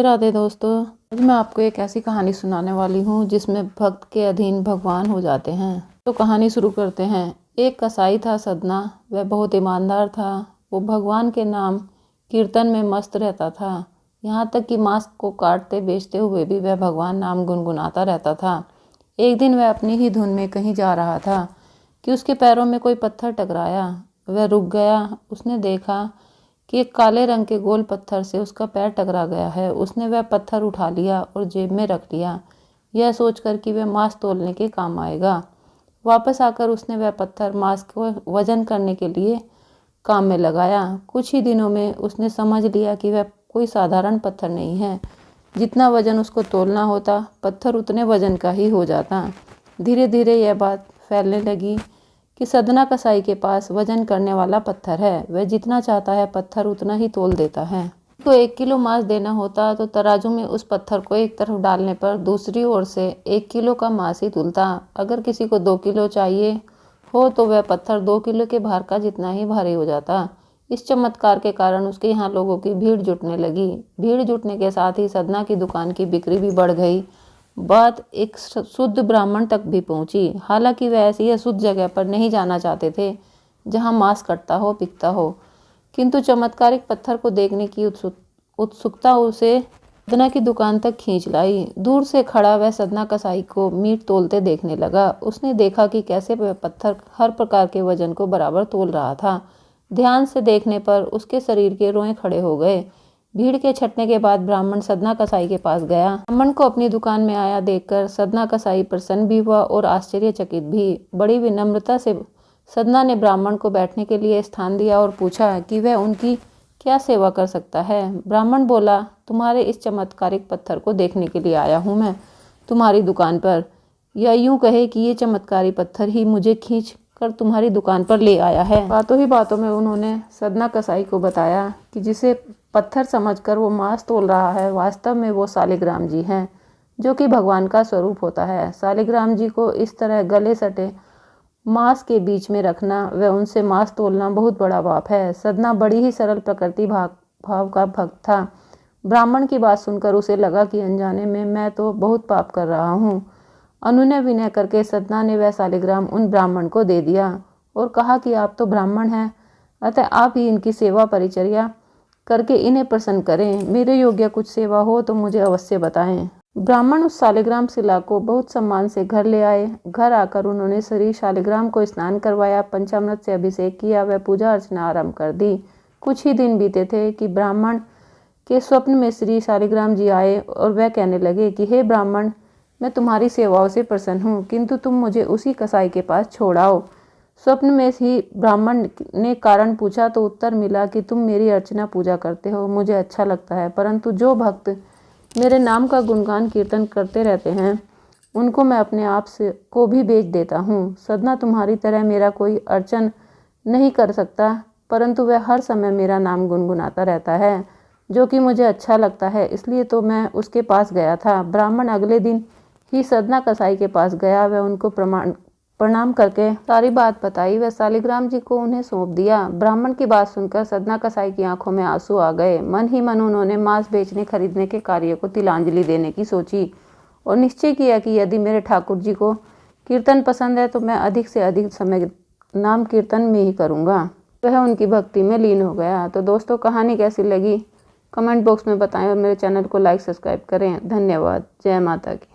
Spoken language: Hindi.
राधे दोस्तों, आज मैं आपको एक ऐसी कहानी सुनाने वाली हूँ जिसमें भक्त के अधीन भगवान हो जाते हैं। तो कहानी शुरू करते हैं। एक कसाई था सदना। वह बहुत ईमानदार था। वो भगवान के नाम कीर्तन में मस्त रहता था। यहाँ तक कि मांस को काटते बेचते हुए भी वह भगवान नाम गुनगुनाता रहता था। एक दिन वह अपनी ही धुन में कहीं जा रहा था कि उसके पैरों में कोई पत्थर टकराया। वह रुक गया। उसने देखा कि एक काले रंग के गोल पत्थर से उसका पैर टकरा गया है। उसने वह पत्थर उठा लिया और जेब में रख लिया, यह सोचकर कि वह मांस तौलने के काम आएगा। वापस आकर उसने वह पत्थर मांस को वजन करने के लिए काम में लगाया। कुछ ही दिनों में उसने समझ लिया कि वह कोई साधारण पत्थर नहीं है। जितना वजन उसको तौलना होता, पत्थर उतने वजन का ही हो जाता। धीरे धीरे यह बात फैलने लगी कि सदना कसाई के पास वजन करने वाला पत्थर है। वह जितना चाहता है पत्थर उतना ही तोल देता है। तो 1 किलो मांस देना होता तो तराजू में उस पत्थर को एक तरफ डालने पर दूसरी ओर से 1 किलो का मांस ही तुलता। अगर किसी को 2 किलो चाहिए हो तो वह पत्थर 2 किलो के भार का जितना ही भारी हो जाता। इस चमत्कार के कारण उसके यहाँ लोगों की भीड़ जुटने लगी। भीड़ जुटने के साथ ही सदना की दुकान की बिक्री भी बढ़ गई। बात एक शुद्ध ब्राह्मण तक भी पहुंची। हालांकि वह ऐसी अशुद्ध जगह पर नहीं जाना चाहते थे जहां मांस कटता हो बिकता हो, किंतु चमत्कारिक पत्थर को देखने की उत्सुकता उसे सदना की दुकान तक खींच लाई। दूर से खड़ा वह सदना कसाई को मीट तोलते देखने लगा। उसने देखा कि कैसे वह पत्थर हर प्रकार के वजन को बराबर तोल रहा था। ध्यान से देखने पर उसके शरीर के रोए खड़े हो गए। भीड़ के छटने के बाद ब्राह्मण सदना कसाई के पास गया। ब्राह्मण को अपनी दुकान में आया देखकर सदना कसाई प्रसन्न भी हुआ और आश्चर्यचकित भी। बड़ी विनम्रता से सदना ने ब्राह्मण को बैठने के लिए स्थान दिया और पूछा कि वह उनकी क्या सेवा कर सकता है। ब्राह्मण बोला, तुम्हारे इस चमत्कारिक पत्थर को देखने के लिए आया हूँ मैं तुम्हारी दुकान पर, या यूं कहे कि ये चमत्कारी पत्थर ही मुझे खींच कर तुम्हारी दुकान पर ले आया है। बातों ही बातों में उन्होंने सदना कसाई को बताया कि जिसे पत्थर समझकर वो मांस तोल रहा है, वास्तव में वो शालिग्राम जी हैं, जो कि भगवान का स्वरूप होता है। शालिग्राम जी को इस तरह गले सटे मांस के बीच में रखना व उनसे मांस तोलना बहुत बड़ा पाप है। सदना बड़ी ही सरल प्रकृति भाव का भक्त था। ब्राह्मण की बात सुनकर उसे लगा कि अनजाने में मैं तो बहुत पाप कर रहा हूँ। अनुनय विनय करके सदना ने वह शालिग्राम उन ब्राह्मण को दे दिया और कहा कि आप तो ब्राह्मण हैं, अतः आप ही इनकी सेवा परिचर्या करके इन्हें प्रसन्न करें। मेरे योग्य कुछ सेवा हो तो मुझे अवश्य बताएं। ब्राह्मण उस शालिग्राम शिला को बहुत सम्मान से घर ले आए। घर आकर उन्होंने श्री शालिग्राम को स्नान करवाया, पंचामृत से अभिषेक किया, वह पूजा अर्चना आरंभ कर दी। कुछ ही दिन बीते थे कि ब्राह्मण के स्वप्न में श्री शालिग्राम जी आए और वह कहने लगे कि हे ब्राह्मण, मैं तुम्हारी सेवाओं से प्रसन्न हूँ, किंतु तुम मुझे उसी कसाई के पास छोड़ आओ। स्वप्न में ही ब्राह्मण ने कारण पूछा तो उत्तर मिला कि तुम मेरी अर्चना पूजा करते हो, मुझे अच्छा लगता है, परंतु जो भक्त मेरे नाम का गुणगान कीर्तन करते रहते हैं उनको मैं अपने आप से को भी बेच देता हूँ। सदना तुम्हारी तरह मेरा कोई अर्चन नहीं कर सकता, परंतु वह हर समय मेरा नाम गुनगुनाता रहता है, जो कि मुझे अच्छा लगता है, इसलिए तो मैं उसके पास गया था। ब्राह्मण अगले दिन ही सदना कसाई के पास गया। वह उनको प्रणाम करके सारी बात बताई। वह शालिग्राम जी को उन्हें सौंप दिया। ब्राह्मण की बात सुनकर सदना कसाई की आंखों में आंसू आ गए। मन ही मन उन्होंने मांस बेचने खरीदने के कार्य को तिलांजलि देने की सोची और निश्चय किया कि यदि मेरे ठाकुर जी को कीर्तन पसंद है तो मैं अधिक से अधिक समय नाम कीर्तन में ही करूँगा। वह उनकी भक्ति में लीन हो गया। तो दोस्तों, कहानी कैसी लगी कमेंट बॉक्स में बताएं और मेरे चैनल को लाइक सब्सक्राइब करें। धन्यवाद। जय माता की।